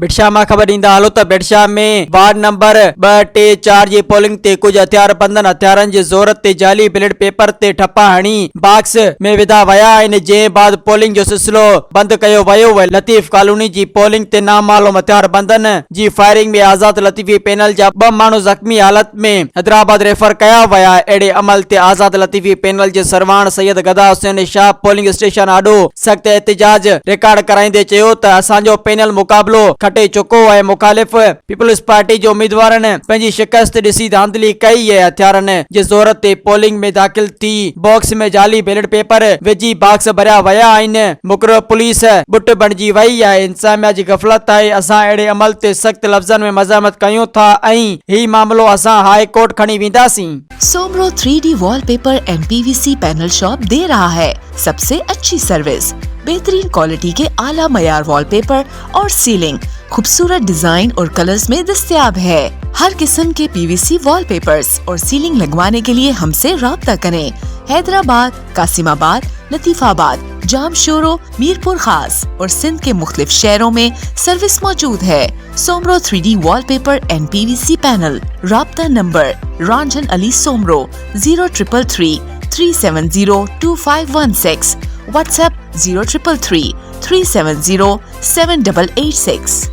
बिटशा मां ख़बर ॾींदा हलो त बिटशा में वार्ड नंबर 2, 3, 4 जी पोलिंग ते कुछ हथियारबंदनि हथियारनि जे ज़ोर ते जाली बैलेट पेपर ते ठप्पा हणी बॉक्स में विधा विया आहिनि। जंहिं बाद पोलिंग जो सिलसिलो बंदि कयो वियो। लतीफ कॉलोनी जी पोलिंग ते नामालूम हथियारबंदनि जी फायरिंग में आज़ाद लतीफ़ी पैनल जा 2 माण्हू ज़ख़्मी हालत में हैदराबाद रेफर कया विया। अहिड़े अमल ते आज़ाद लतीफ़ी पैनल जे सरवाण सैयद गदा हुसैन शाह पोलिंग स्टेशन आॾो सख़्त एहतिजाज रिकॉर्ड कराईंदे चयो त असांजो पैनल मुक़ाबिलो खटे चुको है। मुखालिफ़ पीपल्स पार्टी जो उम्मीदवारनि पंहिंजी शिकस्त ॾिसी धांधली कई है। हथियारनि जे ज़ोर ते पोलिंग में दाख़िल थी बॉक्स में जाली बैलेट पेपर विझी बॉक्स भरिया विया आहिनि। मुक़रर पुलिस बुट बणिजी वई आहे। इंतज़ामिया जी गफ़लत आहे। असां अहिड़े अमल ते सख़्त लफ़्ज़नि में मज़ामत कयूं था ऐं ही मामलो असां हाई कोर्ट खणी वेंदासीं। Soomro 3D wallpaper and PVC panel shop दे रहा है सबसे अच्छी सर्विस, बेहतरीन क्वालिटी के आला मयार वॉलपेपर और सीलिंग खूबसूरत डिजाइन और कलर्स में दस्तयाब है। हर किस्म के PVC वॉलपेपर्स और सीलिंग लगवाने के लिए हमसे राब्ता करें। हैदराबाद, कासिमाबाद, लतीफाबाद, जामशोरो, मीरपुर खास और सिंध के मुख्तलिफ शहरों में सर्विस मौजूद है। Soomro 3D wallpaper and PVC panel. राब्ता नंबर रंजन अली सोमरो 0333 370 2516। व्हाट्सएप 0333 370 7886।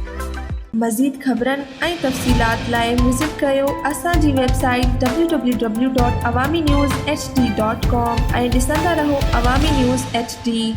मज़ीद ख़बरनि ऐं तफ़सीलात लाइ विज़िट कयो असांजी वेबसाइट www.awamiNewsHD.com ऐं ॾिसंदा रहो अवामी न्यूज़ HD।